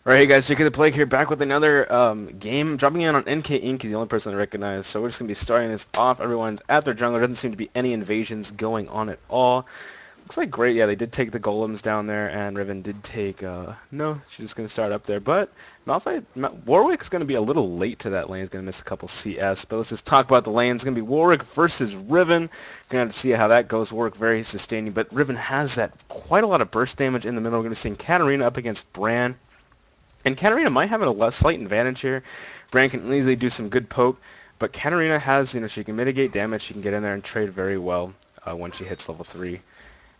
Alright, hey guys, Jake the Plague here, back with another game. Dropping in on NK Inc. He's the only person I recognize, so we're just going to be starting this off. Everyone's at their jungle. There doesn't seem to be any invasions going on at all. Looks like great, yeah, they did take the golems down there, and Riven did take, no, she's just going to start up there. But Warwick's going to be a little late to that lane. He's going to miss a couple CS, but let's just talk about the lane. It's going to be Warwick versus Riven. Going to have to see how that goes. Warwick very sustaining, but Riven has that quite a lot of burst damage in the middle. We're going to be seeing Katarina up against Bran. And Katarina might have a slight advantage here. Bran can easily do some good poke, but Katarina has, she can mitigate damage. She can get in there and trade very well when she hits level 3.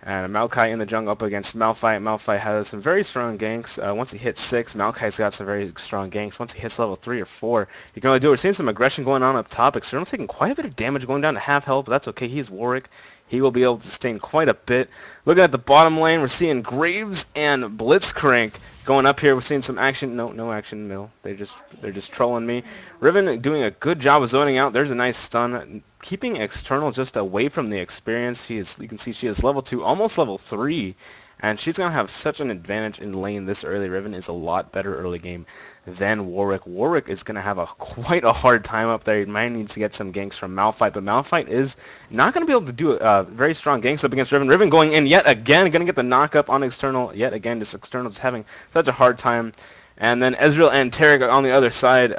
And malphite in the jungle up against malphite. Malphite has some very strong ganks. Once he hits 6, Malphite's got some very strong ganks. Once he hits level 3 or 4, he can only do it. We're seeing some aggression going on up top. External taking quite a bit of damage, going down to half health, but that's okay. He's Warwick. He will be able to sustain quite a bit. Looking at the bottom lane, we're seeing Graves and Blitzcrank going up here. We're seeing some action. No action. No, they're just trolling me. Riven doing a good job of zoning out. There's a nice stun. Keeping external just away from the experience. You can see she is level 2, almost level 3. And she's going to have such an advantage in lane this early. Riven is a lot better early game than Warwick. Warwick is going to have quite a hard time up there. He might need to get some ganks from malphite, but malphite is not going to be able to do very strong ganks up against Riven. Riven going in yet again, going to get the knock up on external. Yet again, just external just having such a hard time. And then Ezreal and Taric on the other side.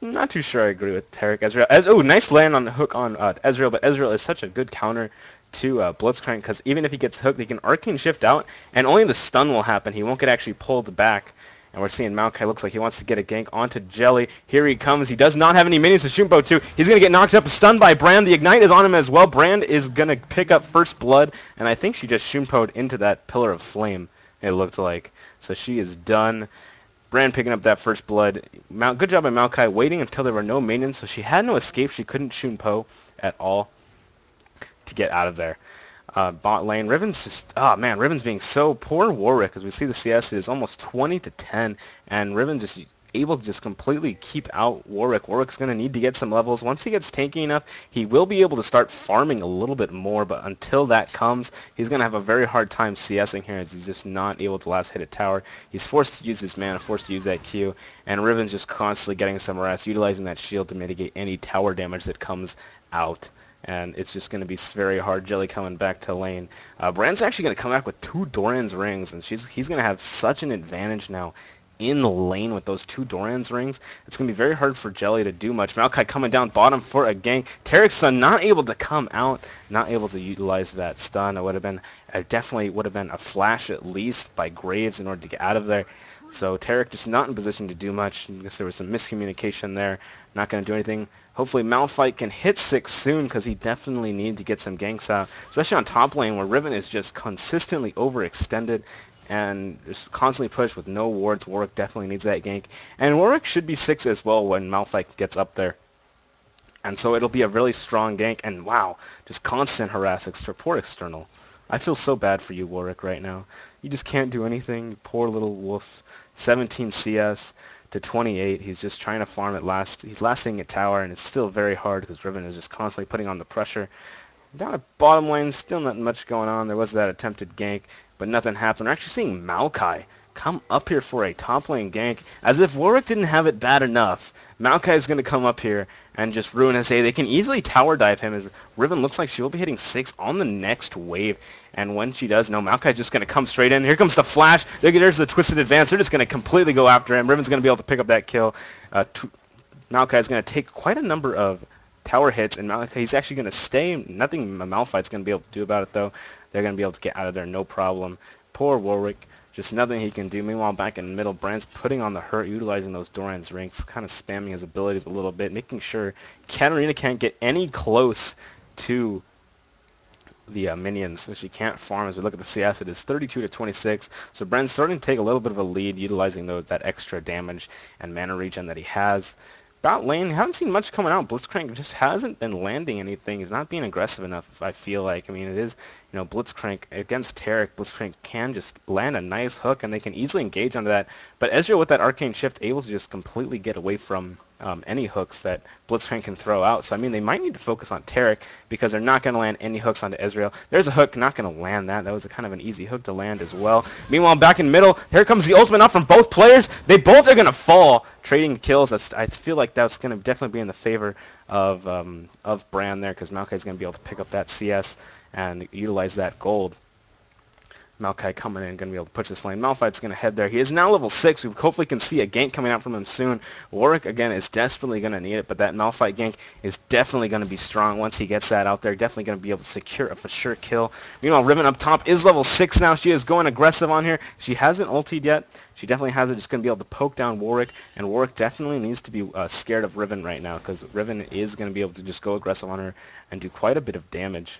Not too sure I agree with Taric. Ezreal, nice land on the hook on Ezreal, but Ezreal is such a good counter to Blitzcrank, because even if he gets hooked, he can arcane shift out, and only the stun will happen. He won't get actually pulled back. And we're seeing Maokai looks like he wants to get a gank onto Jelly. Here he comes. He does not have any minions to Shumpo to. He's going to get knocked up, stunned by Brand. The Ignite is on him as well. Brand is going to pick up first blood, and I think she just Shumpo'd into that Pillar of Flame, it looked like. So she is done. Brand picking up that first blood. Good job by Maokai waiting until there were no minions, so she had no escape. She couldn't Shumpo at all to get out of there. Bot lane, Riven's just, oh man, Riven's being so poor. Warwick, as we see the CS is almost 20 to 10, and Riven just able to just completely keep out Warwick. Warwick's going to need to get some levels. Once he gets tanky enough, he will be able to start farming a little bit more, but until that comes, he's going to have a very hard time CSing here, as he's just not able to last hit a tower. He's forced to use his mana, forced to use that Q, and Riven's just constantly getting some rest, utilizing that shield to mitigate any tower damage that comes out. And it's just going to be very hard. Jelly coming back to lane. Brand's actually going to come back with 2 Doran's rings, and he's going to have such an advantage now in the lane with those 2 Doran's rings. It's going to be very hard for Jelly to do much. Maokai coming down bottom for a gank. Taric's stun not able to come out, not able to utilize that stun. It would have been definitely would have been a flash at least by Graves in order to get out of there. So Taric just not in position to do much. I guess there was some miscommunication there. Not going to do anything. Hopefully Malphite can hit 6 soon, because he definitely needs to get some ganks out, especially on top lane where Riven is just consistently overextended and just constantly pushed with no wards. Warwick definitely needs that gank. And Warwick should be 6 as well when Malphite gets up there. And so it'll be a really strong gank. And wow, just constant harass poor external. I feel so bad for you, Warwick, right now. You just can't do anything. You poor little wolf. 17 CS to 28. He's just trying to farm at last. He's lasting at tower, and it's still very hard because Riven is just constantly putting on the pressure. Down at bottom lane, still not much going on. There was that attempted gank, but nothing happened. We're actually seeing Maokai come up here for a top lane gank. As if Warwick didn't have it bad enough, Maokai is going to come up here and just ruin his day. They can easily tower dive him, as Riven looks like she will be hitting 6 on the next wave. And when she does, no, Maokai's just going to come straight in. Here comes the flash. There's the twisted advance. They're just going to completely go after him. Riven's going to be able to pick up that kill. Maokai's going to take quite a number of tower hits, and he's actually going to stay. Nothing Malphite's going to be able to do about it, though. They're going to be able to get out of there, no problem. Poor Warwick. Just nothing he can do. Meanwhile, back in the middle, Brand's putting on the hurt, utilizing those Doran's rings, kind of spamming his abilities a little bit, making sure Katarina can't get any close to the minions, so she can't farm. As we look at the CS, it is 32 to 26. So Brand's starting to take a little bit of a lead, utilizing that extra damage and mana regen that he has. Bot lane, haven't seen much coming out. Blitzcrank just hasn't been landing anything. He's not being aggressive enough, I feel like. I mean, it is, Blitzcrank against Tarek, Blitzcrank can just land a nice hook, and they can easily engage onto that. But Ezreal with that Arcane Shift able to just completely get away from any hooks that Blitzcrank can throw out. So, I mean, they might need to focus on Tarek because they're not going to land any hooks onto Ezreal. There's a hook, not going to land that. That was a kind of an easy hook to land as well. Meanwhile, back in middle, here comes the ultimate up from both players. They both are going to fall, trading kills. I feel like that's going to definitely be in the favor of Brand there because Maokai's going to be able to pick up that CS and utilize that gold. Maokai coming in, going to be able to push this lane. Malphite's going to head there. He is now level 6. We hopefully can see a gank coming out from him soon. Warwick, again, is desperately going to need it, but that Malphite gank is definitely going to be strong once he gets that out there. Definitely going to be able to secure a for sure kill. Meanwhile, Riven up top is level 6 now. She is going aggressive on here. She hasn't ultied yet. She definitely has it. Just going to be able to poke down Warwick, and Warwick definitely needs to be scared of Riven right now because Riven is going to be able to just go aggressive on her and do quite a bit of damage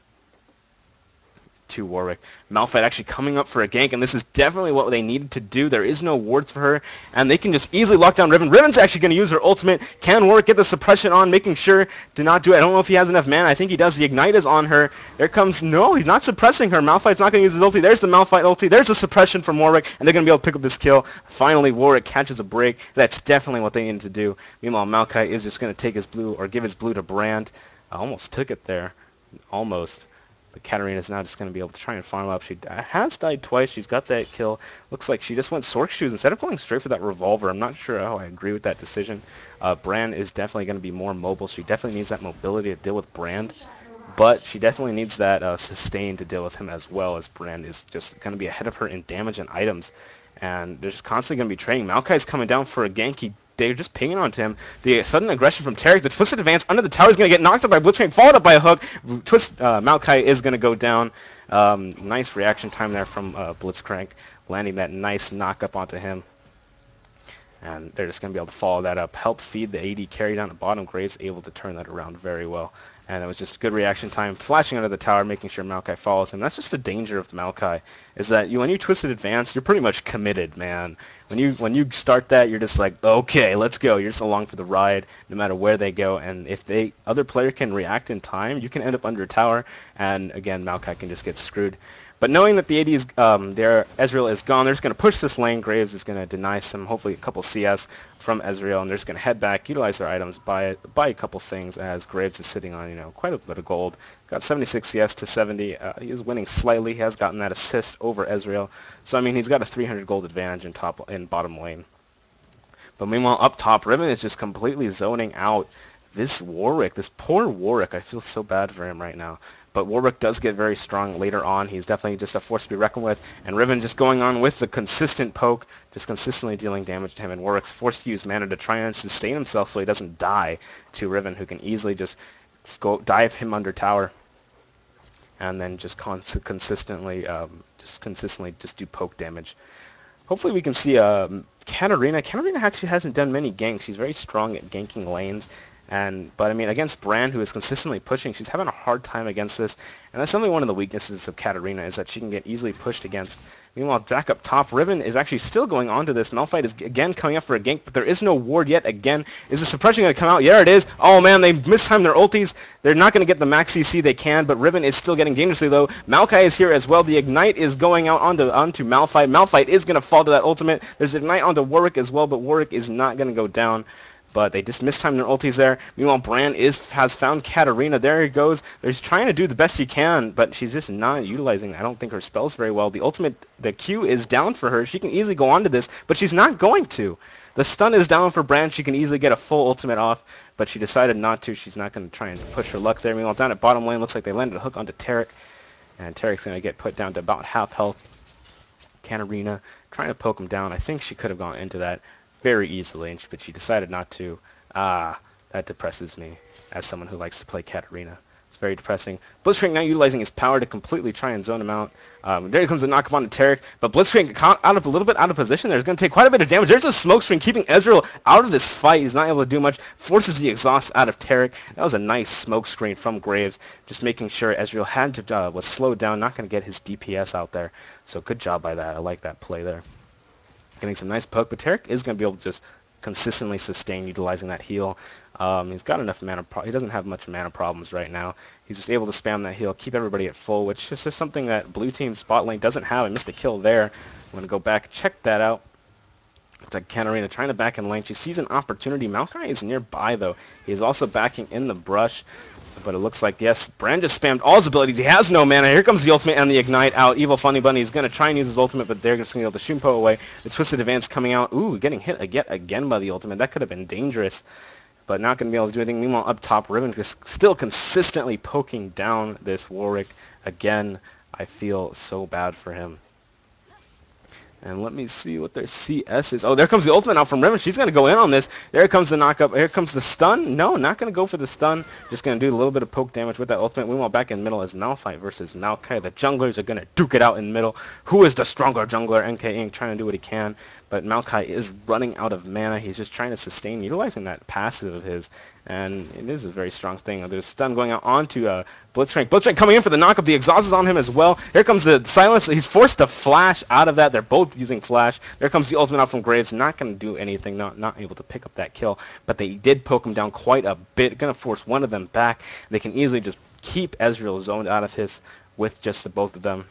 to Warwick. Malphite actually coming up for a gank, and this is definitely what they needed to do. There is no wards for her, and they can just easily lock down Riven. Riven's actually going to use her ultimate. Can Warwick get the suppression on, making sure to not do it? I don't know if he has enough mana. I think he does. The Ignite is on her. There comes... No, he's not suppressing her. Malphite's not going to use his ulti. There's the Malphite ulti. There's the suppression from Warwick, and they're going to be able to pick up this kill. Finally, Warwick catches a break. That's definitely what they needed to do. Meanwhile, Maokai is just going to take his blue, or give his blue to Brand. I almost took it there. Almost. But Katarina is now just going to be able to try and farm up. She has died twice. She's got that kill. Looks like she just went Sork Shoes instead of going straight for that revolver. I'm not sure how I agree with that decision. Bran is definitely going to be more mobile. She definitely needs that mobility to deal with Brand. But she definitely needs that sustain to deal with him as well, as Brand is just going to be ahead of her in damage and items. And they're just constantly going to be trading. Maokai's coming down for a gank. They're just pinging onto him. The sudden aggression from Tarek. The twisted advance under the tower is going to get knocked up by Blitzcrank, followed up by a hook. Maokai is going to go down. Nice reaction time there from Blitzcrank, landing that nice knock up onto him. And they're just going to be able to follow that up. Help feed the AD carry down the bottom. Graves able to turn that around very well. And it was just good reaction time, flashing under the tower, making sure Maokai follows him. That's just the danger of Maokai, is that when you twisted advance, you're pretty much committed, man. When you start that, you're just like, okay, let's go. You're just along for the ride, no matter where they go. And if other player can react in time, you can end up under a tower. And again, Maokai can just get screwed. But knowing that the AD is there, Ezreal is gone, they're just going to push this lane. Graves is going to deny some, hopefully a couple CS from Ezreal, and they're just going to head back, utilize their items, buy a couple things, as Graves is sitting on, quite a bit of gold. Got 76 CS to 70. He is winning slightly. He has gotten that assist over Ezreal. So, I mean, he's got a 300 gold advantage in bottom lane. But meanwhile, up top, Riven is just completely zoning out this Warwick, this poor Warwick. I feel so bad for him right now. But Warwick does get very strong later on. He's definitely just a force to be reckoned with. And Riven just going on with the consistent poke, just consistently dealing damage to him. And Warwick's forced to use mana to try and sustain himself so he doesn't die to Riven, who can easily just go dive him under tower. And then just consistently just do poke damage. Hopefully we can see Katarina. Katarina actually hasn't done many ganks. She's very strong at ganking lanes. But I mean, against Brand, who is consistently pushing, she's having a hard time against this. And that's definitely one of the weaknesses of Katarina, is that she can get easily pushed against. Meanwhile, back up top, Riven is actually still going on to this. Malphite is again coming up for a gank, but there is no ward yet. Again, is the suppression going to come out? Yeah, it is. Oh man, they mistimed their ultis. They're not going to get the max CC they can, but Riven is still getting dangerously low. Maokai is here as well. The Ignite is going out onto Malphite. Malphite is going to fall to that ultimate. There's Ignite onto Warwick as well, but Warwick is not going to go down. But they just mistimed their ultis there. Meanwhile, Brand has found Katarina. There he goes. They're trying to do the best she can, but she's just not utilizing, I don't think, her spells very well. The Q is down for her. She can easily go on to this, but she's not going to. The stun is down for Brand. She can easily get a full ultimate off, but she decided not to. She's not going to try and push her luck there. Meanwhile, down at bottom lane, looks like they landed a hook onto Tarek, and Tarek's going to get put down to about half health. Katarina trying to poke him down. I think she could have gone into that very easily, but she decided not to. That depresses me as someone who likes to play Katarina. It's very depressing. Blitzcrank now utilizing his power to completely try and zone him out. There comes a knock up on Tarek, but Blitzcrank caught a little bit out of position there. He's going to take quite a bit of damage. There's a smoke screen keeping Ezreal out of this fight. He's not able to do much. Forces the exhaust out of Tarek. That was a nice smoke screen from Graves, just making sure Ezreal was slowed down, not going to get his DPS out there. So good job by that. I like that play there. Getting some nice poke, but Tarek is going to be able to just consistently sustain utilizing that heal. He's got enough mana. He doesn't have much mana problems right now. He's just able to spam that heal, keep everybody at full, which is just something that blue team's bot lane doesn't have. I missed a kill there. I'm going to go back and check that out. Looks like Katarina trying to back in lane. She sees an opportunity. Malphite is nearby, though. He is also backing in the brush. But it looks like, yes, Brand just spammed all his abilities. He has no mana. Here comes the ultimate and the ignite out. Evil Funny Bunny is going to try and use his ultimate, but they're just going to be able to Shumpo away. The Twisted Advance coming out. Ooh, getting hit yet again by the ultimate. That could have been dangerous, but not going to be able to do anything. Meanwhile, up top, Riven just still consistently poking down this Warwick. Again, I feel so bad for him. And let me see what their CS is. Oh, there comes the ultimate out from Riven. She's going to go in on this. There comes the knockup. Here comes the stun. No, not going to go for the stun. Just going to do a little bit of poke damage with that ultimate. Meanwhile, back in middle is malphite versus Maokai. The junglers are going to duke it out in middle. Who is the stronger jungler? NK Inc. trying to do what he can. But Maokai is running out of mana. He's just trying to sustain, utilizing that passive of his. And it is a very strong thing. There's stun going out onto Blitzcrank. Blitzcrank coming in for the knockup. The exhaust is on him as well. Here comes the silence. He's forced to flash out of that. They're both using flash. There comes the ultimate out from Graves. Not going to do anything. Not able to pick up that kill. But they did poke him down quite a bit. Going to force one of them back. They can easily just keep Ezreal zoned out of his with just the both of them.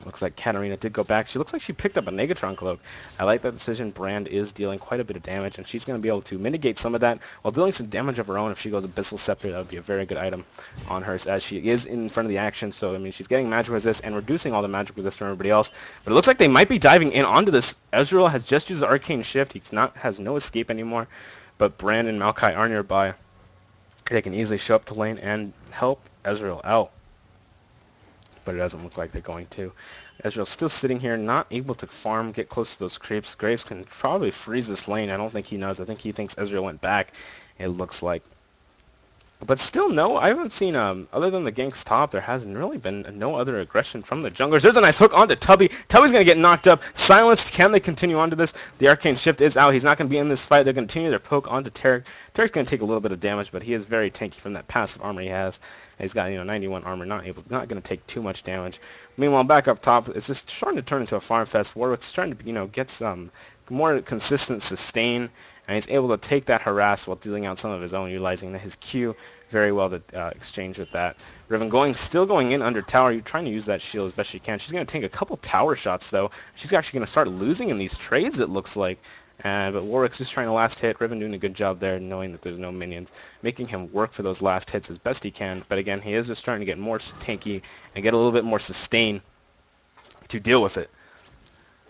Looks like Katarina did go back. She looks like she picked up a Negatron Cloak. I like that decision. Brand is dealing quite a bit of damage, and she's going to be able to mitigate some of that while dealing some damage of her own. If she goes Abyssal Scepter, that would be a very good item on her, as she is in front of the action. So, I mean, she's getting magic resist and reducing all the magic resist from everybody else. But it looks like they might be diving in onto this. Ezreal has just used the Arcane Shift. He has no escape anymore. But Brand and Maokai are nearby. They can easily show up to lane and help Ezreal out. But it doesn't look like they're going to. Ezreal's still sitting here, not able to farm, get close to those creeps. Graves can probably freeze this lane. I don't think he knows. I think he thinks Ezreal went back, it looks like. But still, no, I haven't seen, other than the ganks top, there hasn't really been no other aggression from the junglers. There's a nice hook onto Tubby. Tubby's going to get knocked up. Silenced. Can they continue onto this? The Arcane Shift is out. He's not going to be in this fight. They're going to continue their poke onto Tarek. Tarek's going to take a little bit of damage, but he is very tanky from that passive armor he has. And he's got, 91 armor, not going to take too much damage. Meanwhile, back up top, it's just starting to turn into a farm fest. Warwick's trying to, get some more consistent sustain, and he's able to take that harass while dealing out some of his own, utilizing his Q very well to exchange with that. Riven still going in under tower. You're trying to use that shield as best she can. She's going to take a couple tower shots, though. She's actually going to start losing in these trades, it looks like. But Warwick's just trying to last hit. Riven doing a good job there, knowing that there's no minions, making him work for those last hits as best he can. But again, he is just starting to get more tanky and get a little bit more sustain to deal with it.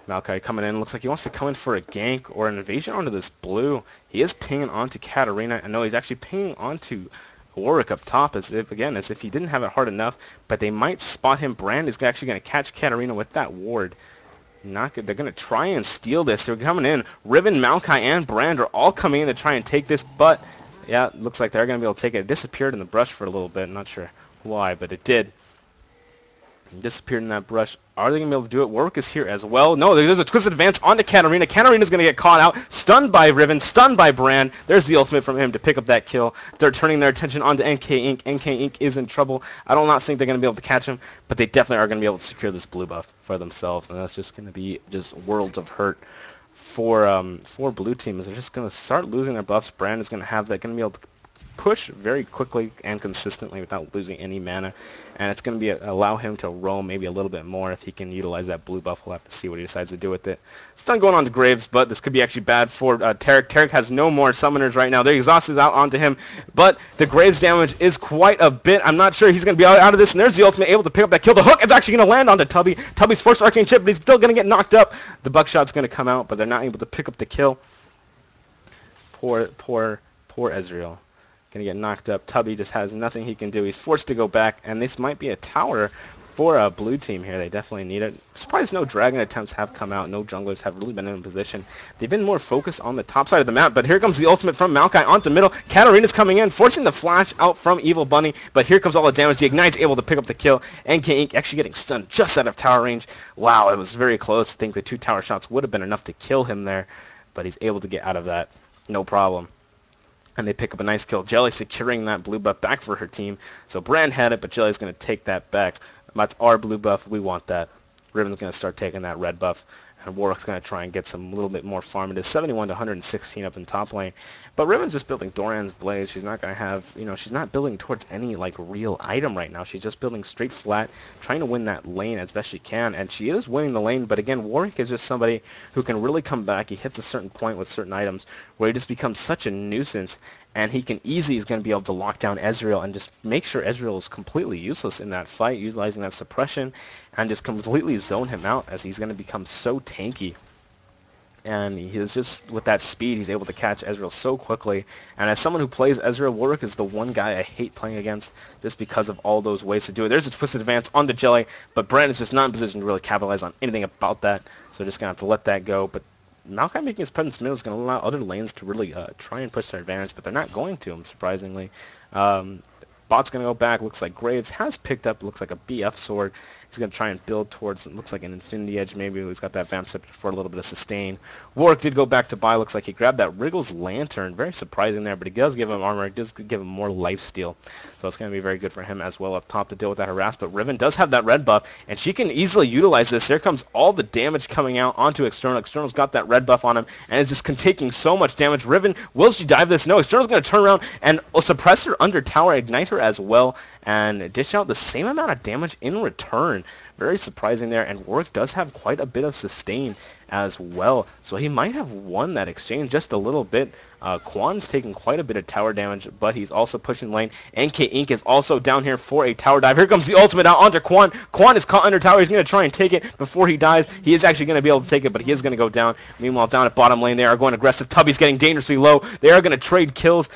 Maokai coming in. Looks like he wants to come in for a gank or an invasion onto this blue. He is pinging onto Katarina. And no, he's actually pinging onto Warwick up top as if he didn't have it hard enough. But they might spot him. Brand is actually going to catch Katarina with that ward. Not good. They're going to try and steal this. They're coming in. Riven, Maokai, and Brand are all coming in to try and take this. But, yeah, it looks like they're going to be able to take it. It disappeared in the brush for a little bit. Not sure why, but it did. It disappeared in that brush. Are they going to be able to do it? Warwick is here as well. No, there's a Twisted Advance onto Katarina. Katarina's going to get caught out. Stunned by Riven. Stunned by Brand. There's the ultimate from him to pick up that kill. They're turning their attention onto NK Inc. NK Inc. is in trouble. I do not think they're going to be able to catch him, but they definitely are going to be able to secure this blue buff for themselves, and that's just going to be just worlds of hurt for blue team. As they're just going to start losing their buffs. Brand is going to have that, going to be able to push very quickly and consistently without losing any mana, and it's going to be allow him to roam maybe a little bit more if he can utilize that blue buff. We'll have to see what he decides to do with it. Stun going on to Graves, but this could be actually bad for Tarek. Tarek has no more summoners right now. The exhaust is out onto him, but the Graves damage is quite a bit. I'm not sure he's going to be out of this, and there's the ultimate able to pick up that kill. The hook is actually going to land onto Tubby. Tubby's forced Arcane Chip, but he's still going to get knocked up. The buckshot's going to come out, but they're not able to pick up the kill. Poor Ezreal. Going to get knocked up. Tubby just has nothing he can do. He's forced to go back, and this might be a tower for a blue team here. They definitely need it. Surprised no dragon attempts have come out. No junglers have really been in position. They've been more focused on the top side of the map, but here comes the ultimate from Maokai onto middle. Katarina's coming in, forcing the flash out from Evil Bunny, but here comes all the damage. The Ignite's able to pick up the kill. NK Inc. actually getting stunned just out of tower range. Wow, it was very close. I think the 2 tower shots would have been enough to kill him there, but he's able to get out of that. No problem. And they pick up a nice kill. Jelly securing that blue buff back for her team. So Brand had it, but Jelly's going to take that back. That's our blue buff. We want that. Riven's going to start taking that red buff. And Warwick's going to try and get some little bit more farm. It is 71 to 116 up in top lane. But Riven's just building Doran's Blaze. She's not going to have, she's not building towards any, like, real item right now. She's just building straight flat, trying to win that lane as best she can. And she is winning the lane, but again, Warwick is just somebody who can really come back. He hits a certain point with certain items where he just becomes such a nuisance. And he can easily is going to be able to lock down Ezreal and just make sure Ezreal is completely useless in that fight, utilizing that suppression, and just completely zone him out as he's going to become so tanky. And he's just, with that speed, he's able to catch Ezreal so quickly. And as someone who plays Ezreal, Warwick is the one guy I hate playing against just because of all those ways to do it. There's a twisted advance on the Jelly, but Brand is just not in position to really capitalize on anything about that. So just going to have to let that go. But Maokai making his presence middle is going to allow other lanes to really try and push their advantage, but they're not going to him, surprisingly. Bot's going to go back. Looks like Graves has picked up, looks like a BF sword. He's going to try and build towards, it looks like an Infinity Edge maybe. He's got that Vamp Scepter for a little bit of sustain. Warwick did go back to buy. Looks like he grabbed that Wriggle's Lantern. Very surprising there, but he does give him armor. It does give him more lifesteal. So it's going to be very good for him as well up top to deal with that harass. But Riven does have that red buff, and she can easily utilize this. There comes all the damage coming out onto External. External's got that red buff on him, and is just taking so much damage. Riven, will she dive this? No, External's going to turn around and suppress her under tower, ignite her as well, and dish out the same amount of damage in return. Very surprising there, and Warwick does have quite a bit of sustain as well, so he might have won that exchange just a little bit. Quan's taking quite a bit of tower damage, but he's also pushing lane. NK Inc. is also down here for a tower dive. Here comes the ultimate out onto Quan. Quan is caught under tower. He's going to try and take it before he dies. He is actually going to be able to take it, but he is going to go down. Meanwhile, down at bottom lane, they are going aggressive. Tubby's getting dangerously low. They are going to trade kills.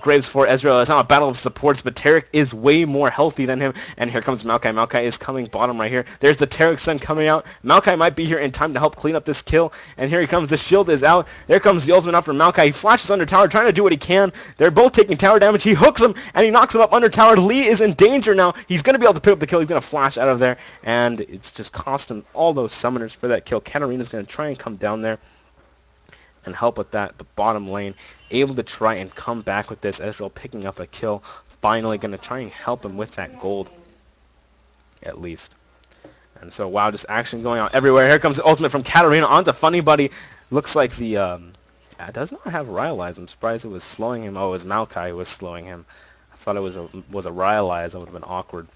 Graves for Ezreal. It's not a battle of supports, but Taric is way more healthy than him. And here comes Maokai. Maokai is coming bottom right here. There's the Taric Sun coming out. Maokai might be here in time to help clean up this kill. And here he comes. The shield is out. There comes the ultimate out from Maokai. He flashes under tower, trying to do what he can. They're both taking tower damage. He hooks him, and he knocks him up under tower. Lee is in danger now. He's going to be able to pick up the kill. He's going to flash out of there, and it's just cost him all those summoners for that kill. Katarina's going to try and come down there and help with that. The bottom lane able to try and come back with this. Ezreal picking up a kill. Finally going to try and help him with that gold, at least. And so, wow, just action going on everywhere. Here comes the ultimate from Katarina onto Funny Buddy. Looks like the does not have Rhylize. I'm surprised it was slowing him. Oh, it was Maokai who was slowing him. I thought it was a Rhylize. That would have been awkward.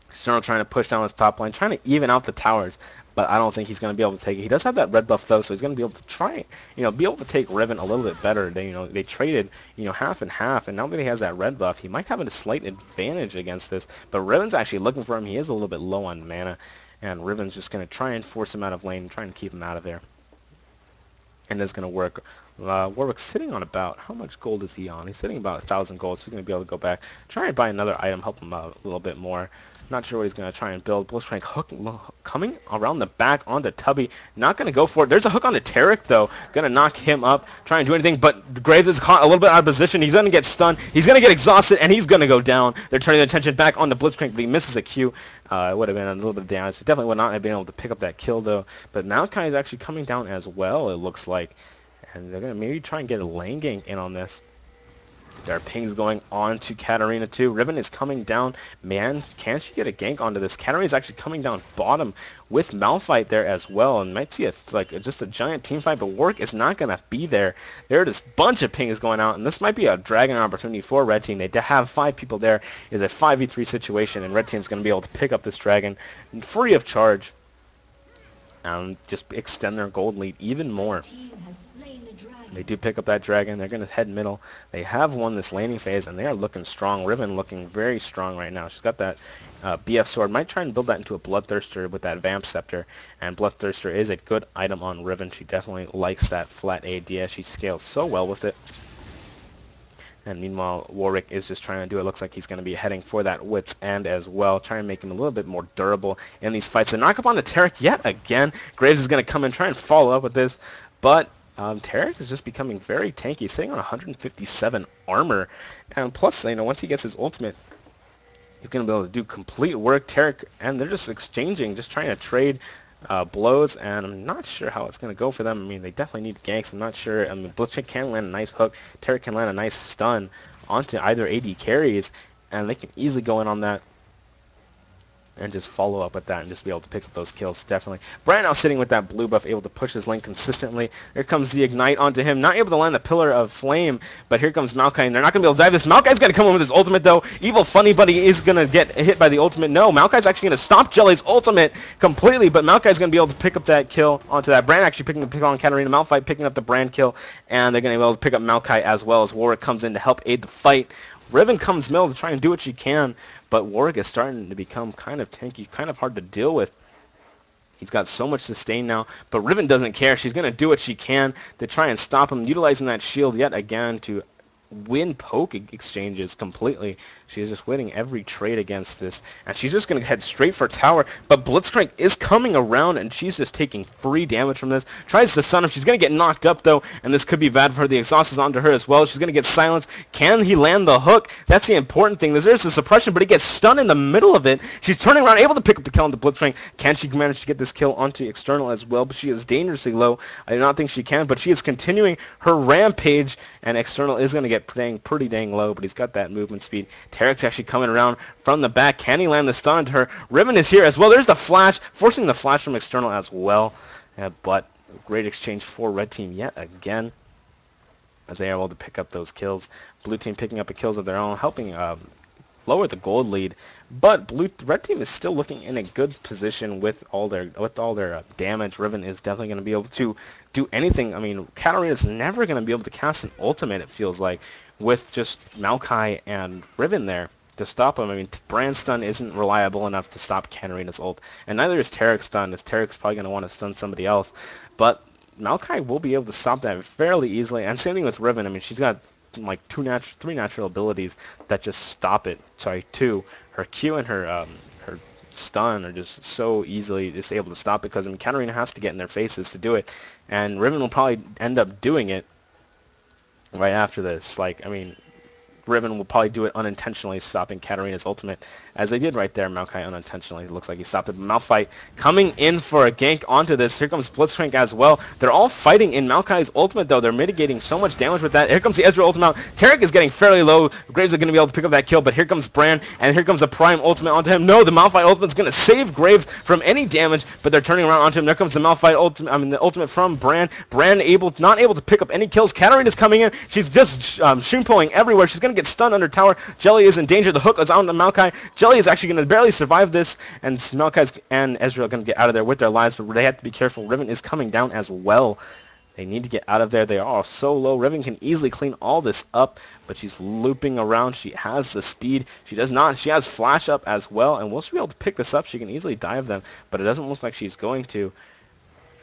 External trying to push down his top line, trying to even out the towers, but I don't think he's going to be able to take it. He does have that red buff though, so he's going to be able to try, be able to take Riven a little bit better. They traded, half and half, and now that he has that red buff, he might have a slight advantage against this. But Riven's actually looking for him. He is a little bit low on mana, and Riven's just going to try and force him out of lane, trying to keep him out of there. And that's going to work. Warwick's sitting on about, how much gold is he on? He's sitting about 1,000 gold, so he's going to be able to go back, try and buy another item, help him out a little bit more. Not sure what he's going to try and build. Blitzcrank hook coming around the back onto Tubby. Not going to go for it. There's a hook onto Taric, though. Going to knock him up. Try and do anything, but Graves is caught a little bit out of position. He's going to get stunned. He's going to get exhausted, and he's going to go down. They're turning their attention back on the Blitzcrank, but he misses a Q. It would have been a little bit of damage. He definitely would not have been able to pick up that kill, though. But Maokai is actually coming down as well, it looks like. And they're going to maybe try and get a lane gank in on this. There are pings going on to Katarina too. Riven is coming down. Man, can she get a gank onto this? Katarina's actually coming down bottom with malphite there as well. And might see just a giant team fight, but Warwick is not going to be there. There are this bunch of pings going out, and this might be a dragon opportunity for Red Team. They have 5 people there. It's a 5v3 situation, and Red Team's going to be able to pick up this dragon free of charge and just extend their gold lead even more. They do pick up that dragon. They're going to head middle. They have won this laning phase, and they are looking strong. Riven looking very strong right now. She's got that BF sword. Might try and build that into a Bloodthirster with that Vamp Scepter. And Bloodthirster is a good item on Riven. She definitely likes that flat AD. She scales so well with it. And meanwhile, Warwick is just trying to do it. Looks like he's going to be heading for that Wit's End as well. Trying to make him a little bit more durable in these fights. So knock up on the Taric yet again. Graves is going to come in, try and follow up with this. But Taric is just becoming very tanky, sitting on 157 armor, and plus, once he gets his ultimate, he's going to be able to do complete work. Taric, and they're just exchanging, just trying to trade blows, and I'm not sure how it's going to go for them. I mean, they definitely need ganks. I'm not sure. I mean, Blitzcrank can land a nice hook. Taric can land a nice stun onto either AD carries, and they can easily go in on that. and just follow up with that and just be able to pick up those kills, definitely. Brian now sitting with that blue buff, able to push his lane consistently. Here comes the Ignite onto him, not able to land the Pillar of Flame, but here comes Maokai, and they're not going to be able to dive this. Maokai's going to come in with his ultimate, though. Evil Funny Buddy is going to get hit by the ultimate. No, Maokai's actually going to stop Jelly's ultimate completely, but Maokai's going to be able to pick up that kill onto that. Brand actually picking up the kill on Katarina. Malphite picking up the Brand kill, and they're going to be able to pick up Maokai as well as Warwick comes in to help aid the fight. Riven comes middle to try and do what she can, but Warwick is starting to become kind of tanky, kind of hard to deal with. He's got so much sustain now, but Riven doesn't care. She's going to do what she can to try and stop him, utilizing that shield yet again to win poke exchanges completely. She's just winning every trade against this, and she's just going to head straight for tower, but Blitzcrank is coming around, and she's just taking free damage from this. Tries to stun him. She's going to get knocked up, though, and this could be bad for her. The exhaust is onto her as well. She's going to get silenced. Can he land the hook? That's the important thing. There's the suppression, but he gets stunned in the middle of it. She's turning around, able to pick up the kill onto Blitzcrank. Can she manage to get this kill onto External as well? But she is dangerously low. I do not think she can, but she is continuing her rampage, and External is going to get pretty dang low, but he's got that movement speed. Tarek's actually coming around from the back. Can he land the stun onto her? Riven is here as well. There's the flash, forcing the flash from External as well. But great exchange for Red Team yet again, as they are able to pick up those kills. Blue Team picking up the kills of their own, helping lower the gold lead. But Red Team is still looking in a good position with all their damage. Riven is definitely going to be able to do anything. I mean, Katarina's never going to be able to cast an ultimate, it feels like, with just Maokai and Riven there to stop him. I mean, Brand stun isn't reliable enough to stop Katarina's ult, and neither is Tarek's stun, as Tarek's probably going to want to stun somebody else. But Maokai will be able to stop that fairly easily, and same thing with Riven. I mean, she's got like three natural abilities that just stop it. Sorry, two. Her Q and her stun are just so easily just able to stop it, because I mean, Katarina has to get in their faces to do it, and Riven will probably end up doing it right after this. Like, I mean, Riven will probably do it unintentionally, stopping Katarina's ultimate, as they did right there. Maokai unintentionally. It looks like he stopped it. Malphite coming in for a gank onto this. Here comes Blitzcrank as well. They're all fighting in Maokai's ultimate, though. They're mitigating so much damage with that. Here comes the Ezreal ultimate. Tarek is getting fairly low. Graves are going to be able to pick up that kill, but here comes Bran, and here comes a Prime ultimate onto him. No, the Malphite ultimate is going to save Graves from any damage, but they're turning around onto him. There comes the Malphite ultimate. I mean, the ultimate from Bran. Bran not able to pick up any kills. Katarina's coming in. She's just shunpoing everywhere. She's going to get stunned under tower. Jelly is in danger. The hook is on to Maokai. Jelly is actually going to barely survive this, and Maokai and Ezreal are going to get out of there with their lives, but they have to be careful. Riven is coming down as well. They need to get out of there. They are so low. Riven can easily clean all this up, but she's looping around. She has the speed. She does not. She has flash up as well, and will she be able to pick this up? She can easily dive them, but it doesn't look like she's going to,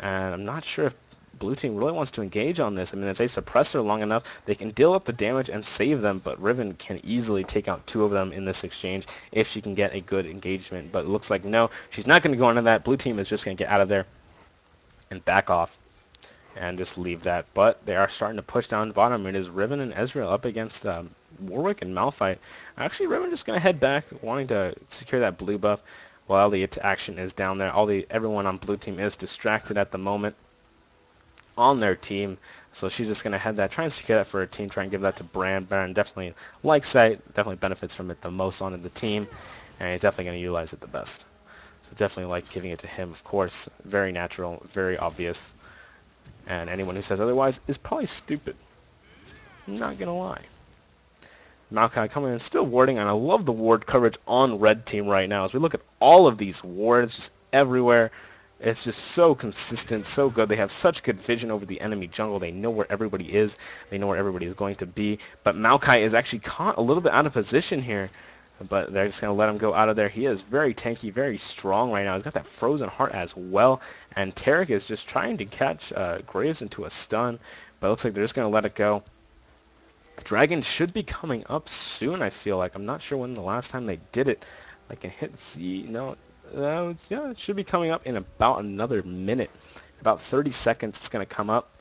and I'm not sure if Blue Team really wants to engage on this. I mean, if they suppress her long enough, they can deal up the damage and save them, but Riven can easily take out two of them in this exchange if she can get a good engagement. But it looks like no, she's not going to go into that. Blue Team is just going to get out of there and back off and just leave that. But they are starting to push down bottom. It is Riven and Ezreal up against Warwick and Malphite. Actually, Riven just going to head back, wanting to secure that blue buff while the action is down there. Everyone on Blue Team is distracted at the moment on their team, so she's just going to head that, try and secure that for her team, try and give that to Bran. Bran definitely likes that, definitely benefits from it the most on the team, and he's definitely going to utilize it the best. So definitely like giving it to him, of course. Very natural, very obvious, and anyone who says otherwise is probably stupid. I'm not going to lie. Maokai coming in, still warding, and I love the ward coverage on Red Team right now. As we look at all of these wards just everywhere, it's just so consistent, so good. They have such good vision over the enemy jungle. They know where everybody is. They know where everybody is going to be. But Maokai is actually caught a little bit out of position here. But they're just going to let him go out of there. He is very tanky, very strong right now. He's got that frozen heart as well. And Tarek is just trying to catch Graves into a stun. But it looks like they're just going to let it go. Dragon should be coming up soon, I feel like. I'm not sure when the last time they did it. I can hit Z. No. Yeah, it should be coming up in about another minute. About 30 seconds it's going to come up.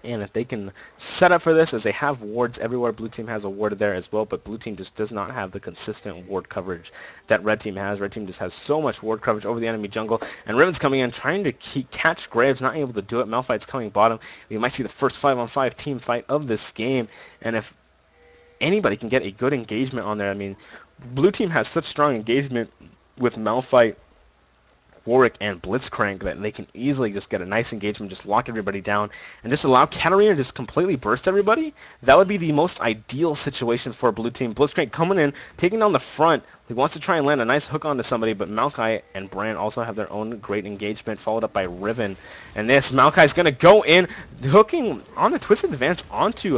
And if they can set up for this, as they have wards everywhere, Blue Team has a ward there as well, but Blue Team just does not have the consistent ward coverage that Red Team has. Red Team just has so much ward coverage over the enemy jungle, and Riven's coming in, trying to catch Graves, not able to do it. Malphite's coming bottom. We might see the first 5-on-5 team fight of this game, and if anybody can get a good engagement on there, I mean, Blue Team has such strong engagement with malphite, Warwick, and Blitzcrank, that they can easily just get a nice engagement, just lock everybody down, and just allow Katarina to just completely burst everybody. That would be the most ideal situation for blue team. Blitzcrank coming in, taking down the front. He wants to try and land a nice hook onto somebody, but Maokai and Bran also have their own great engagement, followed up by Riven. And this, Maokai's going to go in, hooking on the twisted advance onto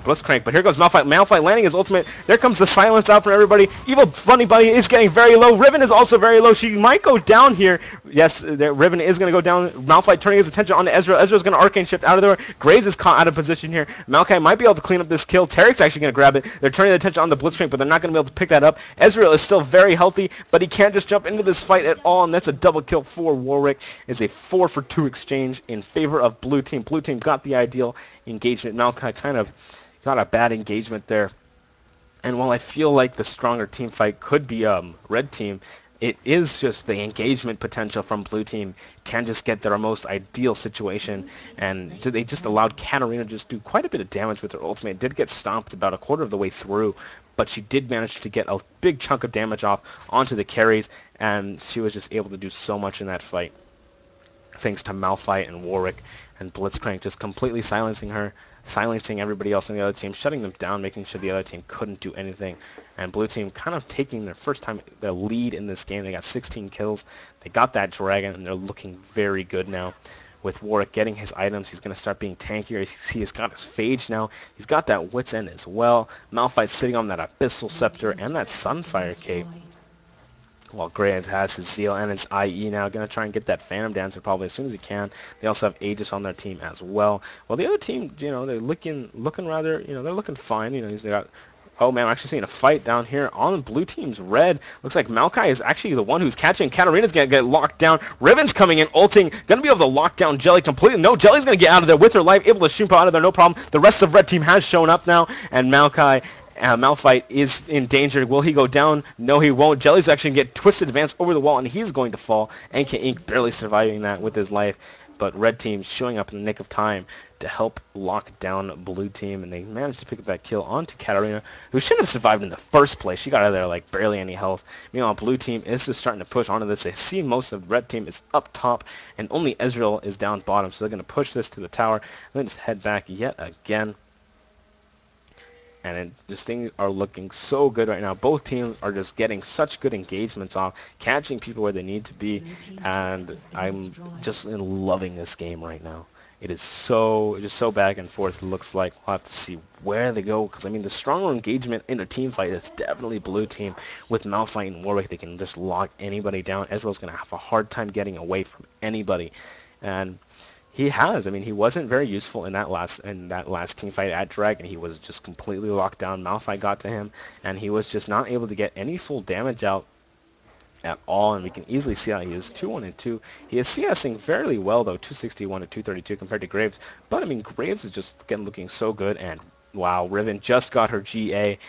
Blitzcrank, but here goes Malphite. Malphite landing his ultimate. There comes the silence out for everybody. Evil Funny Buddy is getting very low. Riven is also very low. She might go down here. Yes, Riven is going to go down. Malphite turning his attention onto Ezreal. Ezreal's going to arcane shift out of there. Graves is caught out of position here. Maokai might be able to clean up this kill. Tarek's actually going to grab it. They're turning the attention on the Blitzcrank, but they're not going to be able to pick that up. Ezreal is still very healthy, but he can't just jump into this fight at all, and that's a double kill for Warwick. It's a 4-for-2 exchange in favor of blue team. Blue team got the ideal engagement. Maokai kind of got a bad engagement there. And while I feel like the stronger team fight could be red team, it is just the engagement potential from blue team can just get their most ideal situation, and they just allowed Katarina to just do quite a bit of damage with her ultimate. It did get stomped about a quarter of the way through, but she did manage to get a big chunk of damage off onto the carries, and she was just able to do so much in that fight, thanks to Malphite and Warwick and Blitzcrank just completely silencing her, silencing everybody else on the other team, shutting them down, making sure the other team couldn't do anything. And blue team kind of taking their first time the lead in this game. They got 16 kills. They got that dragon, and they're looking very good now. With Warwick getting his items, he's going to start being tankier. He's got his Phage now. He's got that Wit's End as well. Malphite sitting on that Abyssal Scepter and that Sunfire Cape, while Graves has his Zeal and his IE now. Going to try and get that Phantom Dancer probably as soon as he can. They also have Aegis on their team as well. Well, the other team, you know, they're looking rather, you know, they're looking fine. You know, they got... Oh man, I'm actually seeing a fight down here on blue team's red. Looks like Maokai is actually the one who's catching. Katarina's going to get locked down. Riven's coming in, ulting. Going to be able to lock down Jelly completely. No, Jelly's going to get out of there with her life. Able to shoot out of there, no problem. The rest of red team has shown up now. And Malphite is in danger. Will he go down? No, he won't. Jelly's actually going to get twisted advance over the wall, and he's going to fall. NK Inc. barely surviving that with his life. But red team showing up in the nick of time to help lock down blue team, and they managed to pick up that kill onto Katarina, who shouldn't have survived in the first place. She got out of there like barely any health. Meanwhile, blue team is just starting to push onto this. They see most of the red team is up top, and only Ezreal is down bottom, so they're going to push this to the tower, and then just head back yet again. And these things are looking so good right now. Both teams are just getting such good engagements off, catching people where they need to be, and I'm just loving this game right now. It is just so back and forth. It looks like we'll have to see where they go, because I mean the stronger engagement in a team fight is definitely blue team. With Malphite and Warwick, they can just lock anybody down. Ezreal's going to have a hard time getting away from anybody, and he has. I mean, he wasn't very useful in that last team fight at Dragon. He was just completely locked down. Malphite got to him, and he was just not able to get any full damage out at all, and we can easily see how he is 2-1-2. He is CSing fairly well, though, 261 to 232 compared to Graves. But, I mean, Graves is just, again, looking so good, and wow, Riven just got her GA,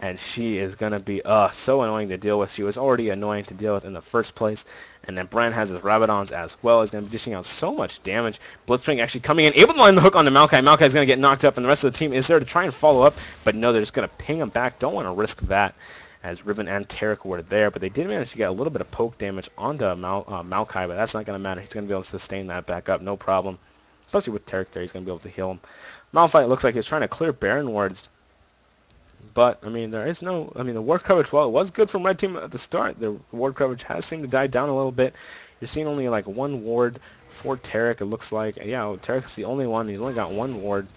and she is going to be so annoying to deal with. She was already annoying to deal with in the first place. And then Bran has his Rabadons as well. He's going to be dishing out so much damage. Blitzcrank actually coming in, able to line the hook onto Maokai. Maokai is going to get knocked up, and the rest of the team is there to try and follow up. But no, they're just going to ping him back. Don't want to risk that, as Riven and Tarek were there. But they did manage to get a little bit of poke damage onto Maokai, but that's not going to matter. He's going to be able to sustain that back up, no problem. Especially with Tarek there, he's going to be able to heal him. Malphite looks like he's trying to clear Baron wards. But, I mean, the ward coverage, well, it was good from red team at the start. The ward coverage has seemed to die down a little bit. You're seeing only, like, one ward for Tarek, it looks like. Yeah, Tarek's the only one. He's only got one ward.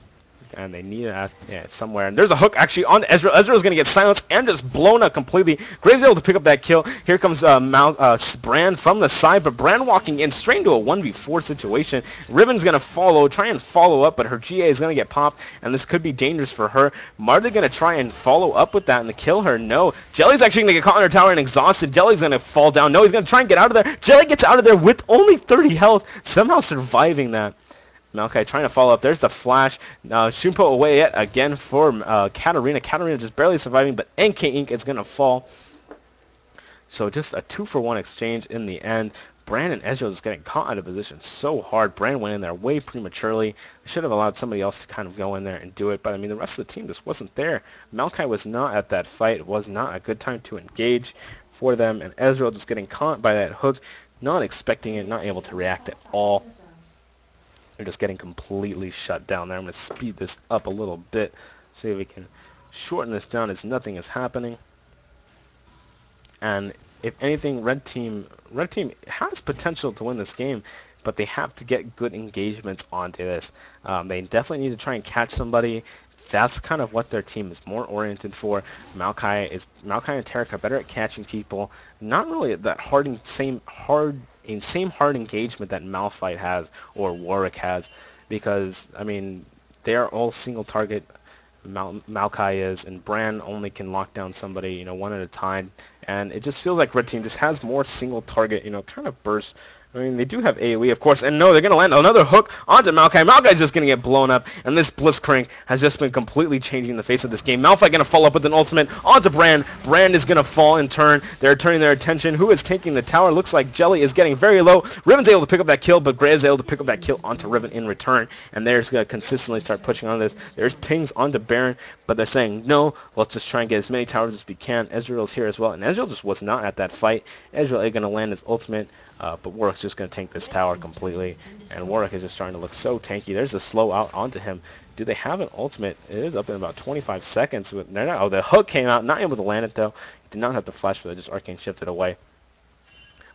And they need it somewhere. And there's a hook actually on Ezreal. Ezreal's going to get silenced and just blown up completely. Graves able to pick up that kill. Here comes Bran from the side, but Bran walking in straight into a 1v4 situation. Riven's going to try and follow up, but her GA is going to get popped, and this could be dangerous for her. Martha going to try and follow up with that and kill her. No. Jelly's actually going to get caught in her tower and exhausted. Jelly's going to fall down. No, he's going to try and get out of there. Jelly gets out of there with only 30 health, somehow surviving that. Maokai trying to follow up. There's the flash. Shumpo away yet again for Katarina. Katarina just barely surviving, but NK Inc. is going to fall. So just a 2-for-1 exchange in the end. Bran and Ezreal just getting caught out of position so hard. Bran went in there way prematurely. Should have allowed somebody else to kind of go in there and do it. But, I mean, the rest of the team just wasn't there. Maokai was not at that fight. It was not a good time to engage for them, and Ezreal just getting caught by that hook, not expecting it, not able to react at all. They're just getting completely shut down there. I'm going to speed this up a little bit, see if we can shorten this down as nothing is happening. And if anything, red team has potential to win this game, but they have to get good engagements onto this. They definitely need to try and catch somebody. That's kind of what their team is more oriented for. Maokai and Tarek are better at catching people. Not really at that same hard engagement that Malphite has or Warwick has, because I mean they are all single target. Maokai is, and Bran only can lock down somebody, one at a time, and it just feels like Red Team just has more single target, kind of burst. I mean, they do have AoE, of course, and no, they're going to land another hook onto Maokai. Maokai's just going to get blown up, and this Blitzcrank has just been completely changing the face of this game. Malphite going to follow up with an ultimate onto Bran. Bran is going to fall in turn. They're turning their attention. Who is taking the tower? Looks like Jelly is getting very low. Riven's able to pick up that kill, but Gray is able to pick up that kill onto Riven in return, and they're just going to consistently start pushing on this. There's pings onto Baron, but they're saying, no, let's just try and get as many towers as we can. Ezreal's here as well, and Ezreal just was not at that fight. Ezreal is going to land his ultimate, but Warwick's just going to tank this tower completely, and Warwick is just starting to look so tanky. There's a slow out onto him. Do they have an ultimate? It is up in about 25 seconds. Oh, the hook came out, not able to land it though. He did not have the flash, but just arcane shifted away.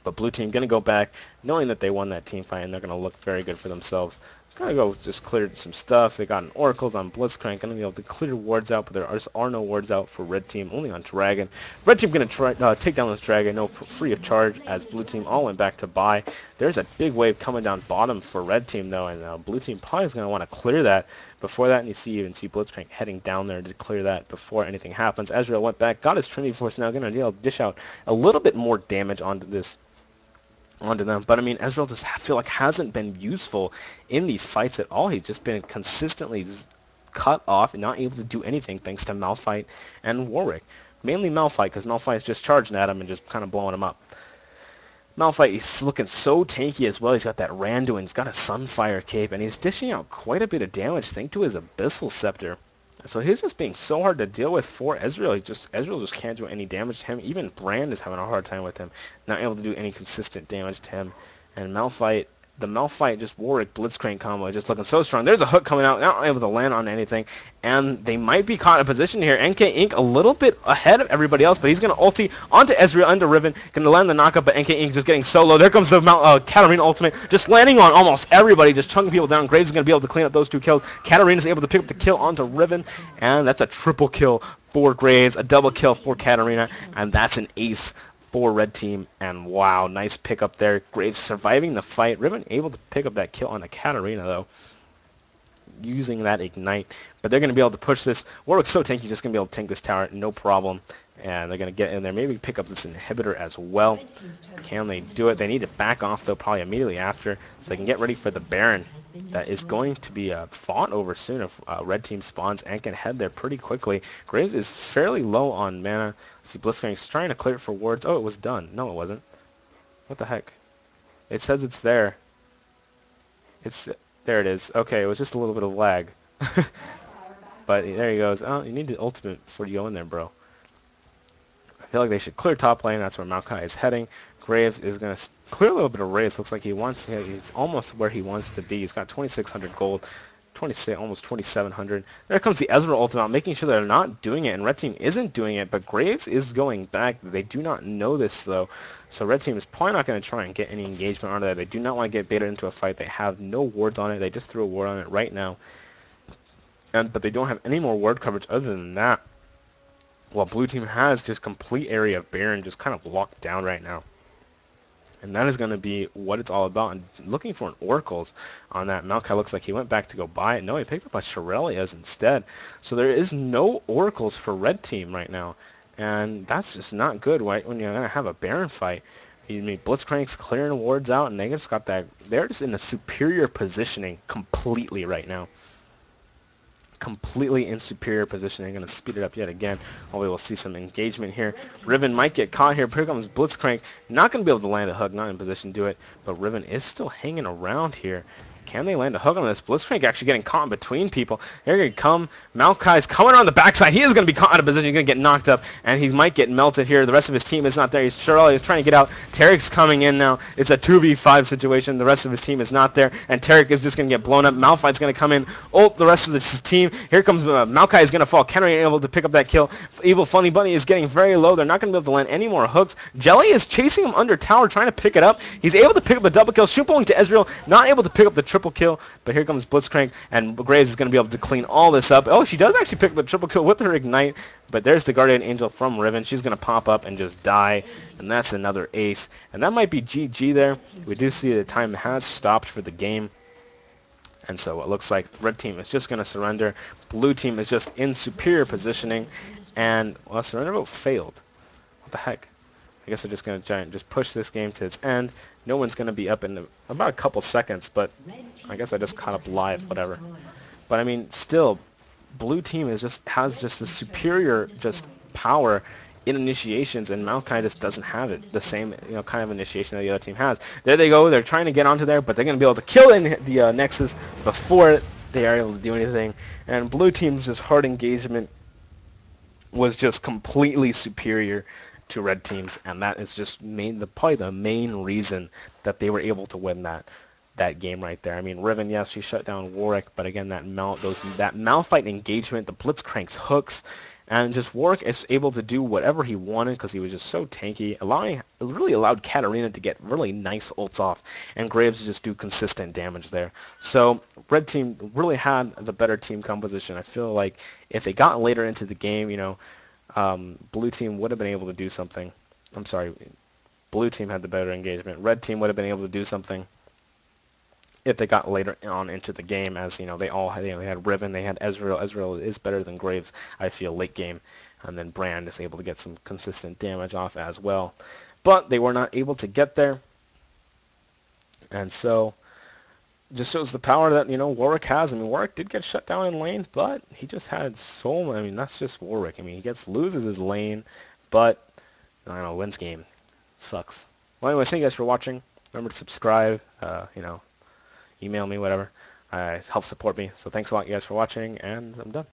But blue team going to go back, knowing that they won that team fight, and they're going to look very good for themselves. Going to go just clear some stuff. They got an Oracles on Blitzcrank. Going to be able to clear wards out, but there are no wards out for Red Team, only on Dragon. Red Team going to try take down this Dragon, no free of charge, as Blue Team all went back to buy. There's a big wave coming down bottom for Red Team, though, and Blue Team probably is going to want to clear that before that, and you even see Blitzcrank heading down there to clear that before anything happens. Ezreal went back, got his Trinity Force, now going to be able to dish out a little bit more damage onto them. But I mean, Ezreal just feel like hasn't been useful in these fights at all. He's just been consistently cut off and not able to do anything thanks to Malphite and Warwick. Mainly Malphite, because Malphite's just charging at him and just kind of blowing him up. Malphite, he's looking so tanky as well. He's got that Randuin, he's got a Sunfire cape, and he's dishing out quite a bit of damage thanks to his Abyssal Scepter. So he's just being so hard to deal with for Ezreal. Ezreal just can't do any damage to him. Even Brand is having a hard time with him, not able to do any consistent damage to him. And Malphite, the Malphite just Warwick Blitzcrank combo just looking so strong. There's a hook coming out, not able to land on anything, and they might be caught in a position here. NK Inc. a little bit ahead of everybody else, but he's going to ulti onto Ezreal, onto Riven, going to land the knockup, but NK Inc. just getting so low. There comes the Katarina ultimate, just landing on almost everybody, just chunking people down. Graves is going to be able to clean up those two kills. Katarina's able to pick up the kill onto Riven, and that's a triple kill for Graves, a double kill for Katarina, and that's an ace for Red Team. And wow, nice pickup there. Graves surviving the fight. Riven able to pick up that kill on the Katarina though, using that ignite. But they're going to be able to push this. Warwick's so tanky, he's just going to be able to tank this tower, no problem. And they're going to get in there, maybe pick up this inhibitor as well. Can they do it? They need to back off though, probably immediately after, so they can get ready for the Baron. That is going to be fought over soon if Red Team spawns and can head there pretty quickly. Graves is fairly low on mana. See, Blitzcrank's trying to clear it for wards. Oh, it was done. No, it wasn't. What the heck? It says it's there. There it is. Okay, it was just a little bit of lag. But there he goes. Oh, you need the ultimate before you go in there, bro. I feel like they should clear top lane. That's where Maokai is heading. Graves is going to clear a little bit of Wraith. Looks like he's almost where he wants to be. He's got 2,600 gold, 26, almost 2,700. There comes the Ezreal ultimate, making sure they're not doing it, and Red Team isn't doing it, but Graves is going back. They do not know this, though, so Red Team is probably not going to try and get any engagement onto that. They do not want to get baited into a fight. They have no wards on it. They just threw a ward on it right now, but they don't have any more ward coverage other than that. While Blue Team has just complete area of Baron just kind of locked down right now. And that is going to be what it's all about. And looking for an Oracles on that. Maokai looks like he went back to go buy it. No, he picked up a Shirelia's instead. So there is no Oracles for Red Team right now. And that's just not good, right? When you're going to have a Baron fight. You mean Blitzcrank's clearing wards out, and they just got that. They're just in a superior positioning completely right now. Completely in superior positioning. Going to speed it up yet again. Hopefully we'll see some engagement here. Riven might get caught here. Here comes Blitzcrank. Not going to be able to land a hook. Not in position to do it. But Riven is still hanging around here. Can they land a hook on this? Blitzcrank actually getting caught in between people. They're going to come. Malphite's coming on the backside. He is going to be caught out of position. He's going to get knocked up, and he might get melted here. The rest of his team is not there. Shirley is trying to get out. Tarek's coming in now. It's a 2v5 situation. The rest of his team is not there, and Tarek is just going to get blown up. Malphite's going to come in. Oh, the rest of his team. Here comes Maokai is going to fall. Kennery able to pick up that kill. Evil Funny Bunny is getting very low. They're not going to be able to land any more hooks. Jelly is chasing him under tower, trying to pick it up. He's able to pick up the double kill. Shoot bowling to Ezreal, not able to pick up the triple kill, but here comes Blitzcrank, and Graves is going to be able to clean all this up. Oh, she does actually pick up the triple kill with her Ignite, but there's the Guardian Angel from Riven. She's going to pop up and just die, and that's another ace. And that might be GG there. We do see the time has stopped for the game. And so it looks like red team is just going to surrender. Blue team is just in superior positioning, and well, surrender vote failed. What the heck? I guess they're just going to just push this game to its end. No one's going to be up in about a couple seconds, but I guess I just caught up live, whatever. But I mean, still, blue team has just the superior just power in initiations, and Maokai just doesn't have it, the same kind of initiation that the other team has. There they go. They're trying to get onto there, but they're going to be able to kill in the Nexus before they are able to do anything. And blue team's just hard engagement was just completely superior to red teams, and that is just probably the main reason that they were able to win that game right there. I mean, Riven, yes, she shut down Warwick, but again, that Malphite engagement, the Blitzcrank's hooks, and just Warwick is able to do whatever he wanted because he was just so tanky, really allowed Katarina to get really nice ults off, and Graves to just do consistent damage there. So red team really had the better team composition. I feel like if they got later into the game, blue team would have been able to do something. I'm sorry, blue team had the better engagement. Red team would have been able to do something if they got later on into the game, as they all had, they had Riven, they had Ezreal. Ezreal is better than Graves, I feel, late game, and then Brand is able to get some consistent damage off as well. But they were not able to get there, and so just shows the power that Warwick has. I mean, Warwick did get shut down in lane, but he just had I mean, that's just Warwick. I mean, he loses his lane, but I don't know, wins game. Sucks. Well, anyway, thank you guys for watching. Remember to subscribe. Email me, whatever. Help support me. So thanks a lot, you guys, for watching, and I'm done.